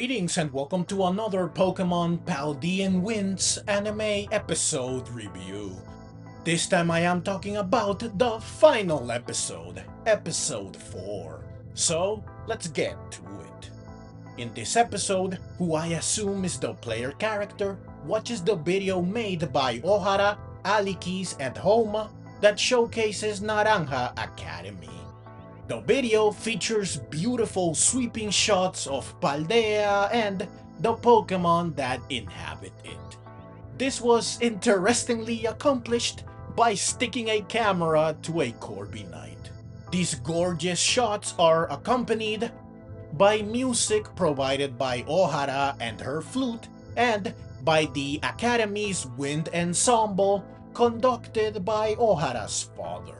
Greetings and welcome to another Pokemon Paldean Winds anime episode review. This time I am talking about the final episode, episode 4. So, let's get to it. In this episode, who I assume is the player character, watches the video made by Ohara, Aliquis and Hohma that showcases Naranja Academy. The video features beautiful sweeping shots of Paldea and the Pokemon that inhabit it. This was interestingly accomplished by sticking a camera to a Corviknight. These gorgeous shots are accompanied by music provided by Ohara and her flute and by the Academy's wind ensemble conducted by Ohara's father.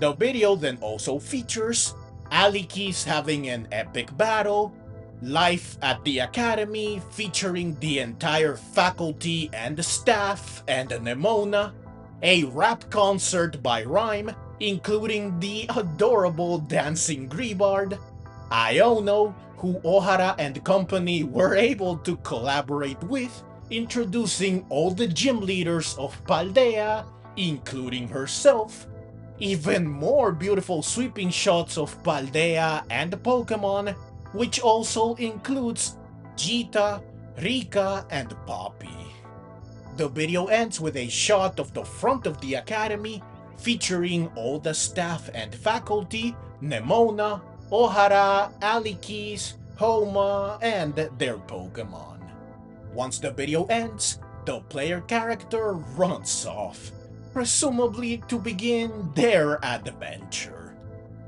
The video then also features Aliquis having an epic battle, life at the Academy featuring the entire faculty and staff and Nemona, a rap concert by Rhyme including the adorable dancing Greavard, Iono, who Ohara and company were able to collaborate with, introducing all the gym leaders of Paldea, including herself, even more beautiful sweeping shots of Paldea and Pokemon, which also includes Geeta, Rika, and Poppy. The video ends with a shot of the front of the Academy featuring all the staff and faculty, Nemona, Ohara, Aliquis, Hohma, and their Pokemon. Once the video ends, the player character runs off, presumably to begin their adventure.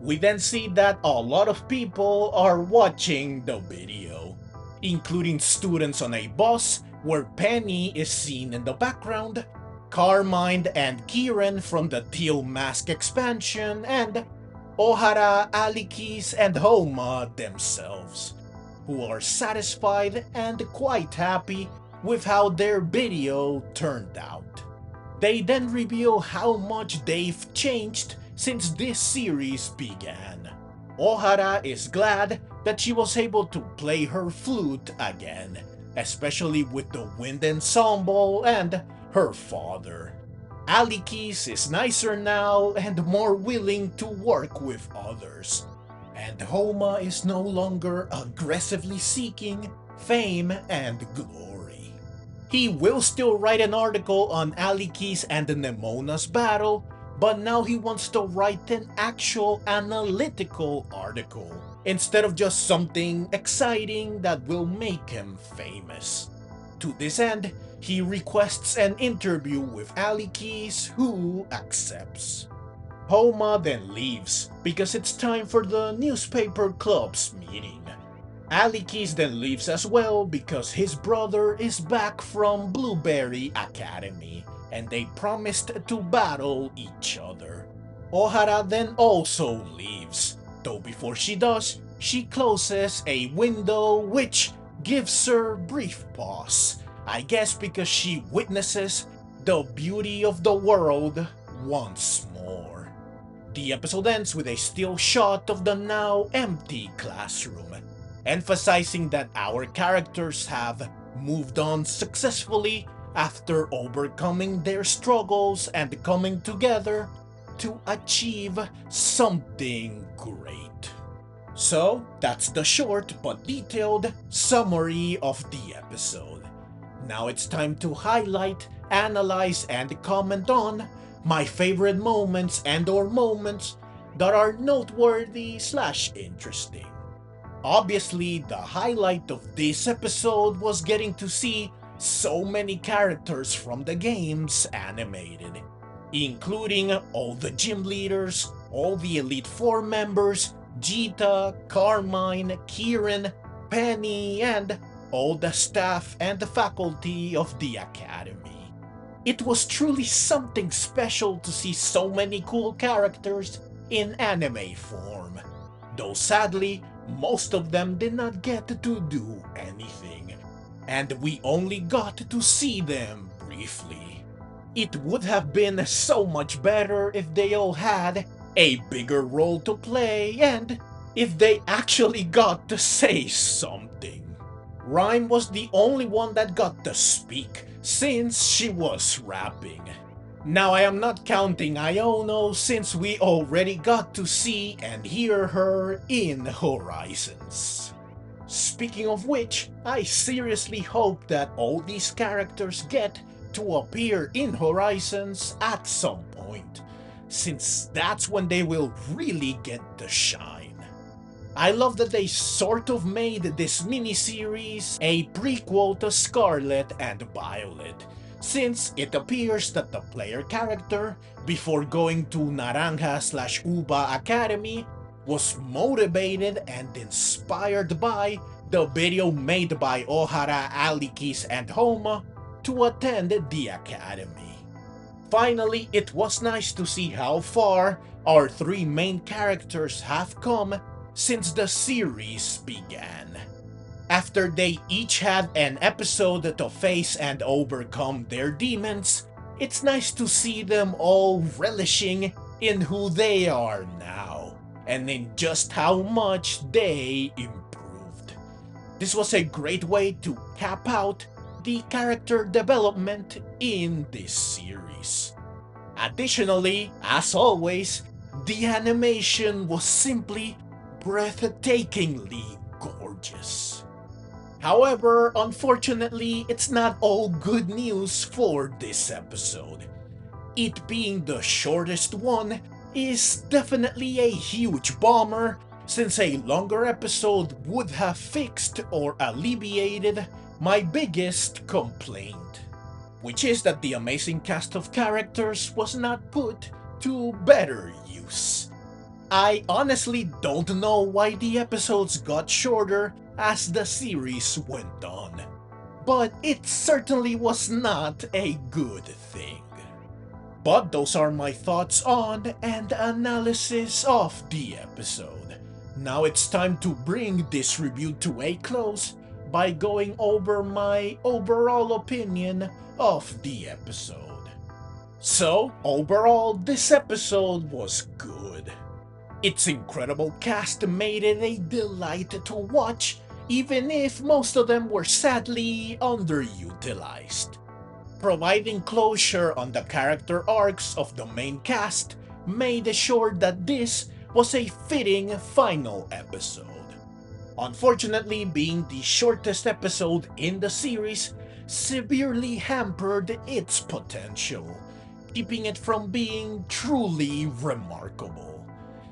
We then see that a lot of people are watching the video, including students on a bus where Penny is seen in the background, Carmine and Kieran from the Teal Mask expansion, and Ohara, Aliquis and Hohma themselves, who are satisfied and quite happy with how their video turned out. They then reveal how much they've changed since this series began. Ohara is glad that she was able to play her flute again, especially with the wind ensemble and her father. Aliquis is nicer now and more willing to work with others. And Hohma is no longer aggressively seeking fame and glory. He will still write an article on Aliquis and Nemona's battle, but now he wants to write an actual analytical article, instead of just something exciting that will make him famous. To this end, he requests an interview with Aliquis, who accepts. Hohma then leaves, because it's time for the newspaper club's meeting. Aliquis then leaves as well because his brother is back from Blueberry Academy, and they promised to battle each other. Ohara then also leaves, though before she does, she closes a window which gives her brief pause, I guess because she witnesses the beauty of the world once more. The episode ends with a still shot of the now empty classroom, emphasizing that our characters have moved on successfully after overcoming their struggles and coming together to achieve something great. So that's the short but detailed summary of the episode. Now it's time to highlight, analyze, and comment on my favorite moments and/or moments that are noteworthy/interesting. Obviously, the highlight of this episode was getting to see so many characters from the games animated, including all the gym leaders, all the Elite Four members, Geeta, Carmine, Kieran, Penny, and all the staff and the faculty of the Academy. It was truly something special to see so many cool characters in anime form, though sadly, most of them did not get to do anything, and we only got to see them briefly. It would have been so much better if they all had a bigger role to play and if they actually got to say something. Rhyme was the only one that got to speak, since she was rapping. Now I am not counting Iono, since we already got to see and hear her in Horizons. Speaking of which, I seriously hope that all these characters get to appear in Horizons at some point, since that's when they will really get the shine. I love that they sort of made this miniseries a prequel to Scarlet and Violet, since it appears that the player character, before going to Naranja/Uba Academy, was motivated and inspired by the video made by Ohara, Aliquis and Hohma to attend the academy. Finally, it was nice to see how far our three main characters have come since the series began. After they each had an episode to face and overcome their demons, it's nice to see them all relishing in who they are now, and in just how much they improved. This was a great way to cap out the character development in this series. Additionally, as always, the animation was simply breathtakingly gorgeous. However, unfortunately, it's not all good news for this episode. It being the shortest one is definitely a huge bummer, since a longer episode would have fixed or alleviated my biggest complaint, which is that the amazing cast of characters was not put to better use. I honestly don't know why the episodes got shorter as the series went on, but it certainly was not a good thing. But those are my thoughts on and analysis of the episode. Now it's time to bring this review to a close by going over my overall opinion of the episode. So, overall, this episode was good. Its incredible cast made it a delight to watch, even if most of them were sadly underutilized. Providing closure on the character arcs of the main cast made sure that this was a fitting final episode. Unfortunately, being the shortest episode in the series severely hampered its potential, keeping it from being truly remarkable.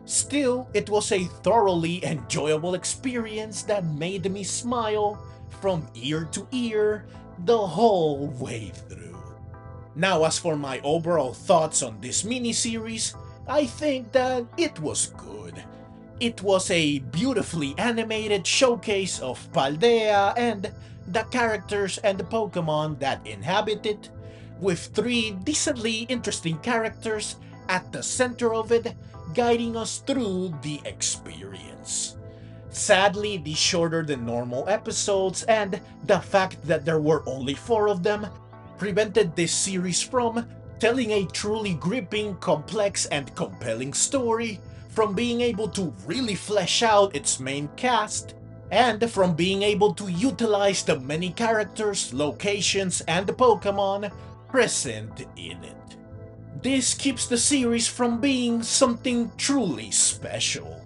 Still, it was a thoroughly enjoyable experience that made me smile from ear to ear the whole way through. Now, as for my overall thoughts on this miniseries, I think that it was good. It was a beautifully animated showcase of Paldea and the characters and the Pokemon that inhabit it, with three decently interesting characters at the center of it, guiding us through the experience. Sadly, the shorter than normal episodes and the fact that there were only 4 of them prevented this series from telling a truly gripping, complex, and compelling story, from being able to really flesh out its main cast, and from being able to utilize the many characters, locations, and Pokemon present in it. This keeps the series from being something truly special,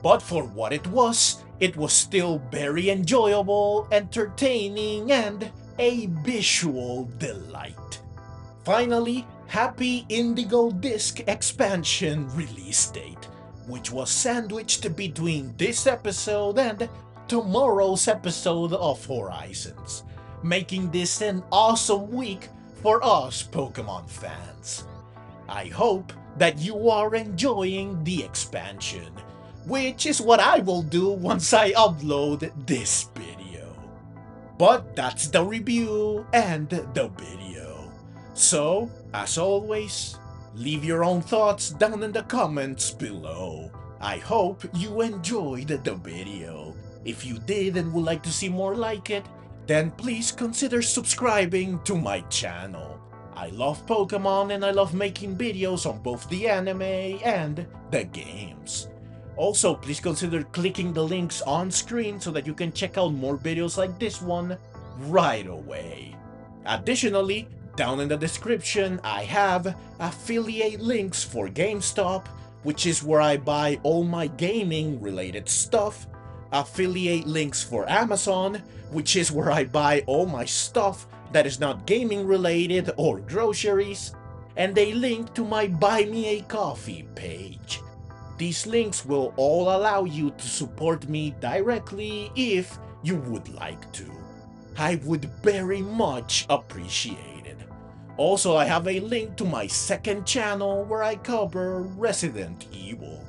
but for what it was still very enjoyable, entertaining, and a visual delight. Finally, happy Indigo Disk Expansion release date, which was sandwiched between this episode and tomorrow's episode of Horizons, making this an awesome week for us Pokemon fans. I hope that you are enjoying the expansion, which is what I will do once I upload this video. But that's the review and the video. So, as always, leave your own thoughts down in the comments below. I hope you enjoyed the video. If you did and would like to see more like it, then please consider subscribing to my channel. I love Pokemon and I love making videos on both the anime and the games. Also, please consider clicking the links on screen so that you can check out more videos like this one right away. Additionally, down in the description I have affiliate links for GameStop, which is where I buy all my gaming related stuff, affiliate links for Amazon, which is where I buy all my stuff that is not gaming related or groceries, and a link to my Buy Me a Coffee page. These links will all allow you to support me directly if you would like to. I would very much appreciate it. Also, I have a link to my second channel where I cover Resident Evil.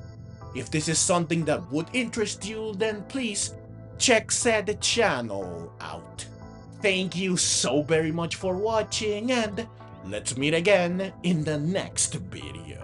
If this is something that would interest you, then please check said channel out. Thank you so very much for watching, and let's meet again in the next video.